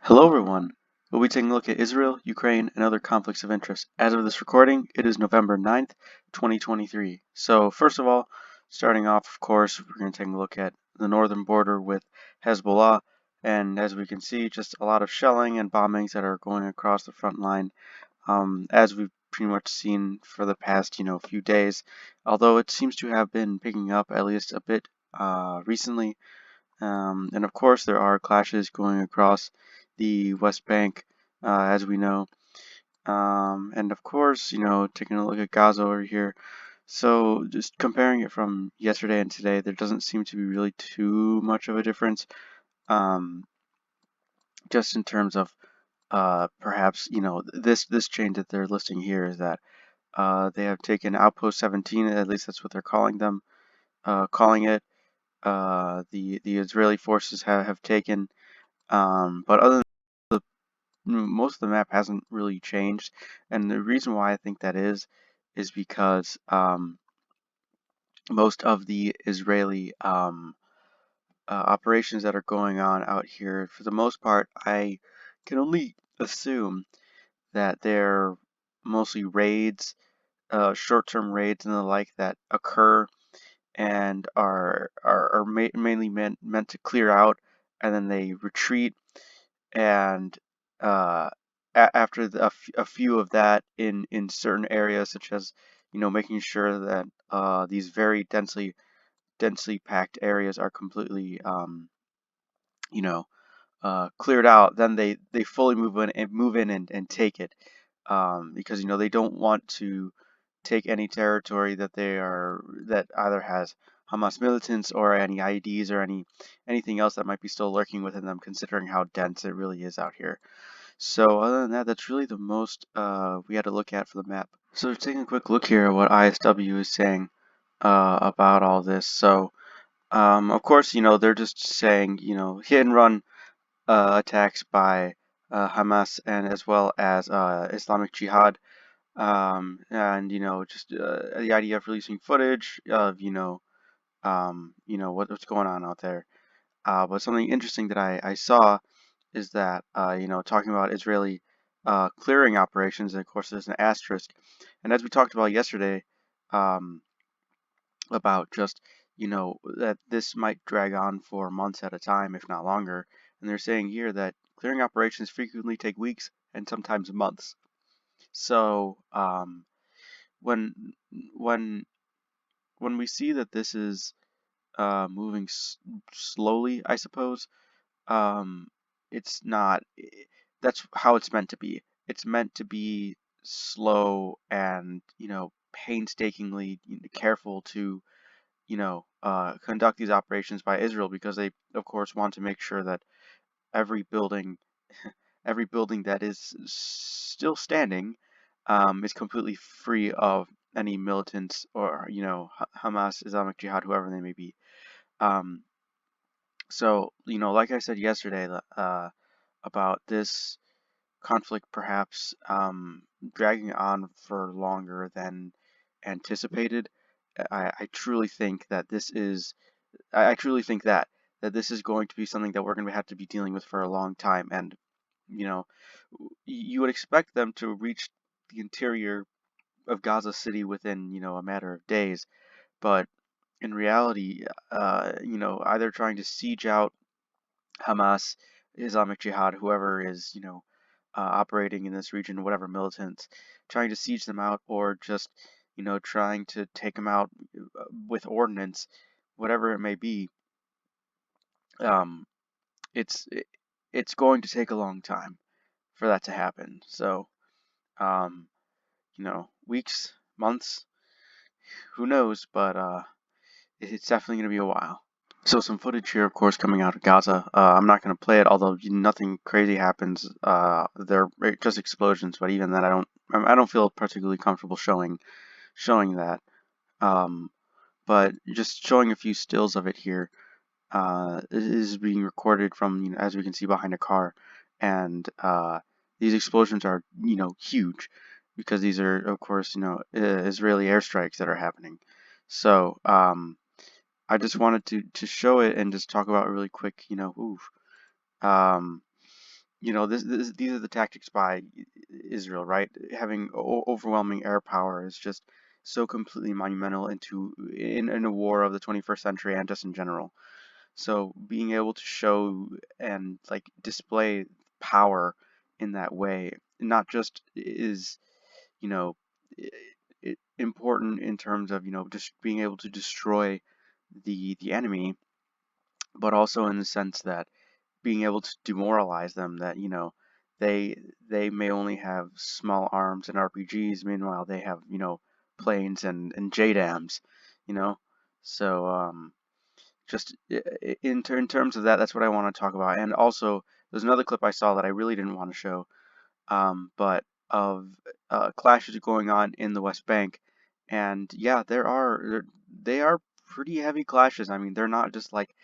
Hello everyone. We'll be taking a look at Israel, Ukraine, and other conflicts of interest. As of this recording, it is November 9th, 2023. So first of all, starting off, of course, we're going to take a look at the northern border with Hezbollah. And as we can see, just a lot of shelling and bombings that are going across the front line, as we've pretty much seen for the past, few days. Although it seems to have been picking up at least a bit recently. And of course, there are clashes going across the West Bank, as we know. And of course, taking a look at Gaza over here. So just comparing it from yesterday and today, there doesn't seem to be really too much of a difference. Um, just in terms of perhaps, this change that they're listing here is that they have taken Outpost 17, at least that's what they're calling it. The Israeli forces have taken. But other than the most of the map hasn't really changed, and the reason why I think that is because most of the Israeli operations that are going on out here, for the most part, I can only assume that they're mostly raids, short-term raids and the like that occur and are mainly meant to clear out, and then they retreat and uh, after a few of that in certain areas, such as making sure that these very densely packed areas are completely you know cleared out, then they fully move in and take it, because they don't want to take any territory that either has Hamas militants or any IEDs or anything else that might be still lurking within them, considering how dense it really is out here. So other than that, that's really the most we had to look at for the map. So taking a quick look here at what ISW is saying about all this. So of course, they're just saying, hit and run attacks by Hamas and as well as Islamic Jihad, and just the idea of releasing footage of what's going on out there. But something interesting that I saw is that talking about Israeli clearing operations, and of course there's an asterisk, and as we talked about yesterday, um, about just that this might drag on for months at a time, if not longer, and they're saying here that clearing operations frequently take weeks and sometimes months. So when when when we see that this is moving slowly, I suppose, um, it's not. That's how it's meant to be. It's meant to be slow and painstakingly careful to conduct these operations by Israel, because they of course want to make sure that every building every building that is still standing is completely free of any militants or Hamas, Islamic Jihad, whoever they may be. Um, so like I said yesterday, about this conflict perhaps dragging on for longer than anticipated. I truly think that I truly think that this is going to be something that we're going to have to be dealing with for a long time. And you know, you would expect them to reach the interior of Gaza City within a matter of days, but in reality, either trying to siege out Hamas, Islamic Jihad, whoever is, operating in this region, whatever militants, trying to siege them out, or just, trying to take them out with ordnance, whatever it may be. Um, it's it's going to take a long time for that to happen. So, um, weeks, months, who knows? But it's definitely going to be a while. So some footage here, of course, coming out of Gaza. I'm not going to play it, although nothing crazy happens. They're just explosions, but even that, I don't feel particularly comfortable showing that. Um, but just showing a few stills of it here. It is being recorded from, as we can see behind a car, and these explosions are, huge, because these are, of course, Israeli airstrikes that are happening. So, I just wanted to show it and just talk about it really quick, oof. Um, these are the tactics by Israel, right? Having overwhelming air power is just so completely monumental in a war of the 21st century and just in general. So being able to show and like display power in that way, not just is, you know, important in terms of, just being able to destroy the enemy, but also in the sense that being able to demoralize them, that they they may only have small arms and RPGs, meanwhile they have planes and JDAMs, you know. So just in terms of that, that's what I want to talk about. And also, there's another clip I saw that I really didn't want to show, but of clashes going on in the West Bank, and yeah, they are pretty heavy clashes. I mean, they're not just like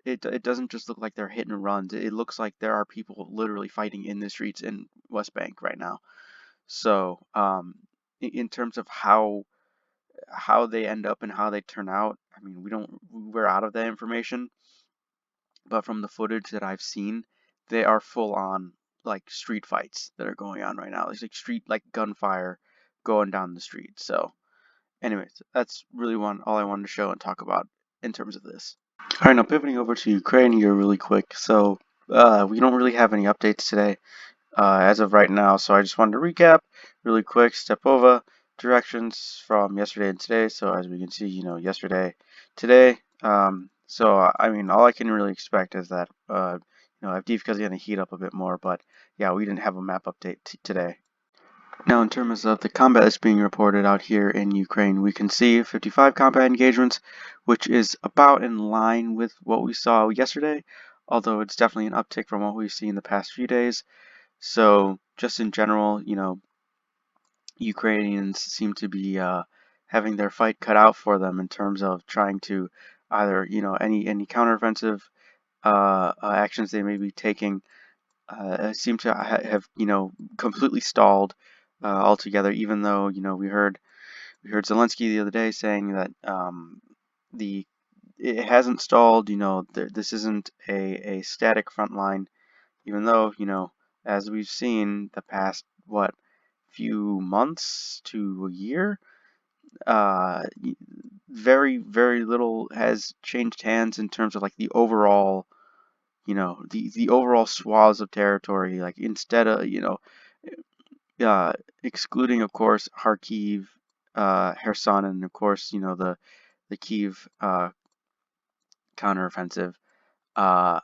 it doesn't just look like they're hit and runs. It looks like there are people literally fighting in the streets in West Bank right now. So, in terms of how they end up and how they turn out, I mean, we're out of that information, but from the footage that I've seen, they are full on like street fights that are going on right now. It's like street like gunfire going down the street. So, anyways, that's really all I wanted to show and talk about in terms of this. All right, now pivoting over to Ukraine here really quick. So, we don't really have any updates today as of right now. So I just wanted to recap really quick, step over directions from yesterday and today. So as we can see, yesterday, today. I mean, all I can really expect is that, Avdiivka is going to heat up a bit more. But yeah, we didn't have a map update today. Now, in terms of the combat that's being reported out here in Ukraine, we can see 55 combat engagements, which is about in line with what we saw yesterday, although it's definitely an uptick from what we've seen the past few days. So, just in general, Ukrainians seem to be having their fight cut out for them in terms of trying to either, any counteroffensive actions they may be taking seem to have completely stalled altogether. Even though we heard Zelensky the other day saying that the it hasn't stalled. This isn't a static front line. Even though as we've seen the past few months to a year, uh, very very little has changed hands in terms of like the overall the overall swaths of territory, like instead of, uh, excluding, of course, Kharkiv, Kherson, and of course, the Kiev counteroffensive. Uh,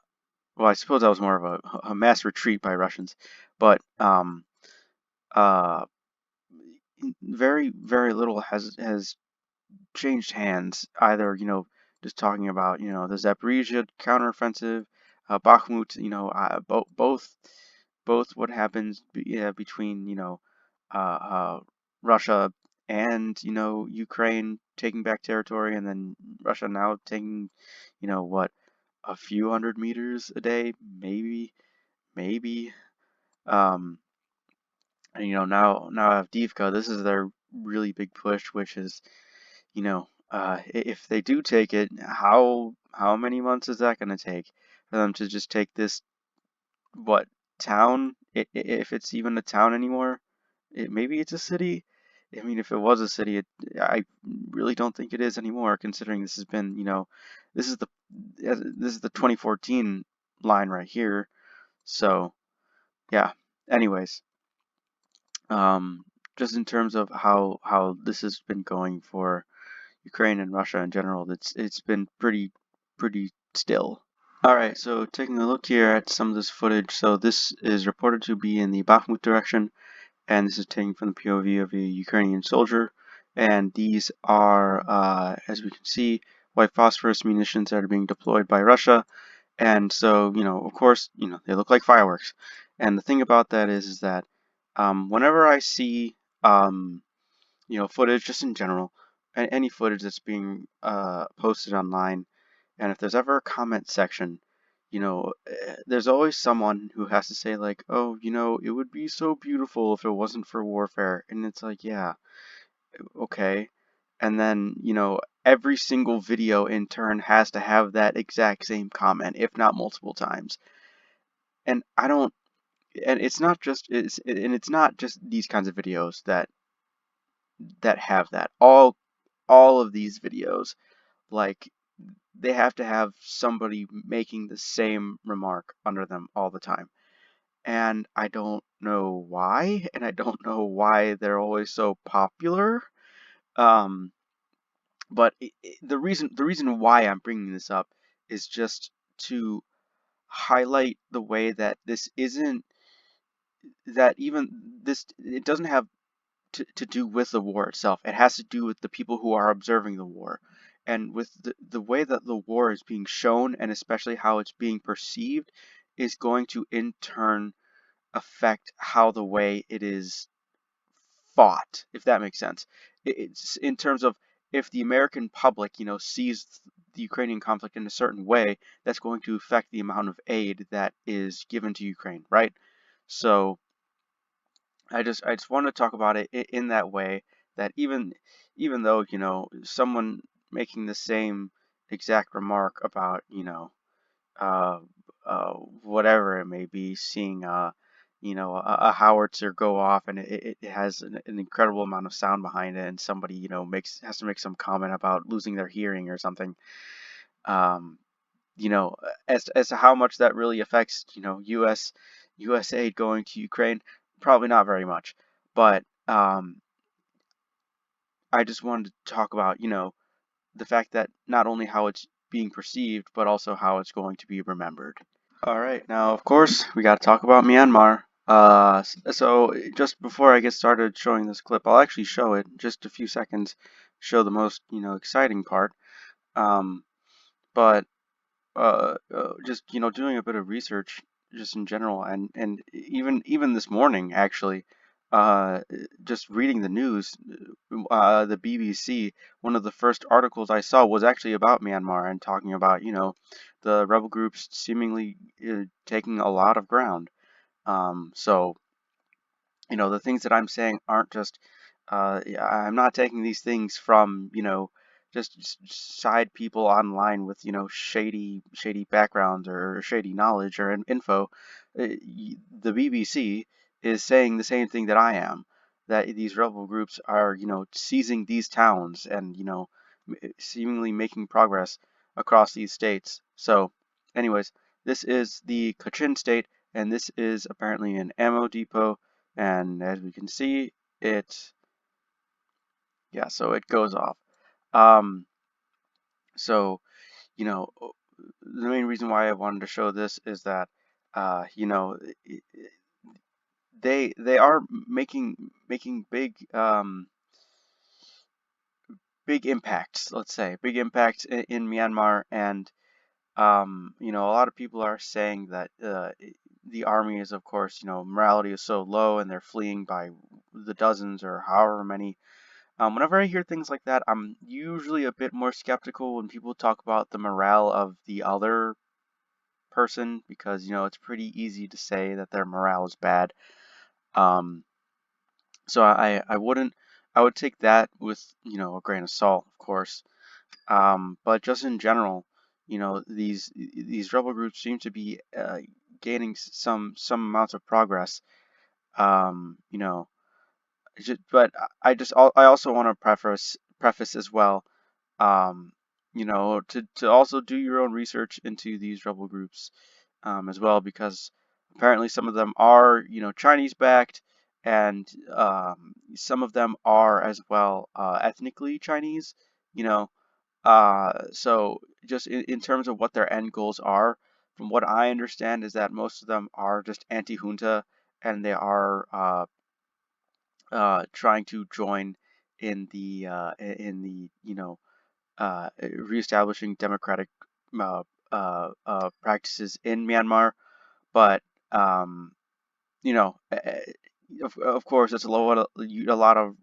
well, I suppose that was more of a mass retreat by Russians, but uh, very very little has changed hands. Either just talking about the Zaporizhia counteroffensive, Bakhmut. Both what happens between Russia and Ukraine taking back territory, and then Russia now taking what, a few hundred meters a day, maybe. Um, and now Avdiivka, this is their really big push, which is if they do take it, how many months is that going to take for them to just take this, what, town, if it's even a town anymore? Maybe it's a city. I mean, if it was a city, I really don't think it is anymore, considering this has been, this is the this is the 2014 line right here. So yeah. Anyways, um, just in terms of how this has been going for Ukraine and Russia in general, it's been pretty still. All right, so taking a look here at some of this footage. So this is reported to be in the Bakhmut direction, and this is taken from the POV of a Ukrainian soldier. And these are, as we can see, white phosphorus munitions that are being deployed by Russia. And so, of course, they look like fireworks. And the thing about that is that whenever I see, footage just in general, any footage that's being posted online, and if there's ever a comment section, there's always someone who has to say like, oh, it would be so beautiful if it wasn't for warfare. And it's like, yeah, okay. And then, every single video in turn has to have that exact same comment, if not multiple times. and I don't, and it's not just these kinds of videos that have that. All of these videos, like, they have to have somebody making the same remark under them all the time. And I don't know why, and I don't know why they're always so popular. Um, but the reason why I'm bringing this up is just to highlight the way that this isn't that even this it doesn't have to do with the war itself. It has to do with the people who are observing the war. And with the way that the war is being shown, and especially how it's being perceived, is going to in turn affect how the way it is fought, if that makes sense. It's in terms of, if the American public, sees the Ukrainian conflict in a certain way, that's going to affect the amount of aid that is given to Ukraine, right? So I just want to talk about it in that way, that even though, someone making the same exact remark about, uh, whatever it may be, seeing a howitzer go off, and it has an incredible amount of sound behind it, and somebody, makes has to make some comment about losing their hearing or something. Um, as to how much that really affects, U.S. aid going to Ukraine, probably not very much. But I just wanted to talk about, the fact that not only how it's being perceived, but also how it's going to be remembered. All right, now of course we got to talk about Myanmar. So just before I get started showing this clip, I'll actually show it just a few seconds, show the most, exciting part. Um, but just, doing a bit of research just in general, and even this morning actually, uh, just reading the news, the BBC, one of the first articles I saw was actually about Myanmar, and talking about, the rebel groups seemingly taking a lot of ground. So, the things that I'm saying aren't just, yeah, I'm not taking these things from, just side people online with, shady backgrounds or shady knowledge or info. The BBC is saying the same thing that I am, that these rebel groups are, seizing these towns, and, seemingly making progress across these states. So, anyways, this is the Kachin state, and this is apparently an ammo depot, and as we can see, yeah, so it goes off. Um, so, you know, the main reason why I wanted to show this is that, they are making big impacts, let's say, big impacts in Myanmar. And a lot of people are saying that the army is, of course, morality is so low, and they're fleeing by the dozens or however many. Whenever I hear things like that, I'm usually a bit more skeptical when people talk about the morale of the other person, because, it's pretty easy to say that their morale is bad. Um, so I would take that with, a grain of salt, of course. But just in general, these rebel groups seem to be gaining some amounts of progress. Um, you know, but I also want to preface as well, to also do your own research into these rebel groups, as well, because apparently some of them are, Chinese backed, and some of them are as well ethnically Chinese, you know. So just in terms of what their end goals are, from what I understand, is that most of them are just anti-junta, and they are trying to join in the reestablishing democratic uh, practices in Myanmar. But of course, it's a lot of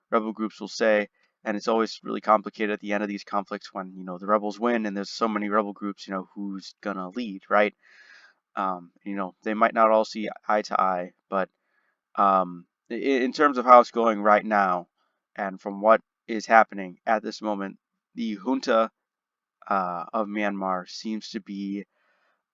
rebel groups will say, and it's always really complicated at the end of these conflicts when the rebels win, and there's so many rebel groups, who's gonna lead, right? They might not all see eye to eye, but in terms of how it's going right now, and from what is happening at this moment, the junta of Myanmar seems to be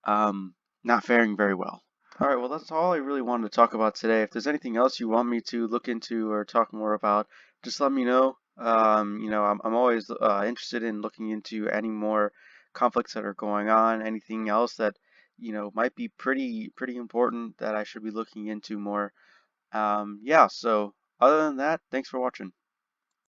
um, not faring very well. All right, well, that's all I really wanted to talk about today. If there's anything else you want me to look into or talk more about, just let me know. I'm always interested in looking into any more conflicts that are going on, anything else that, might be pretty important that I should be looking into more. Yeah, so other than that, thanks for watching.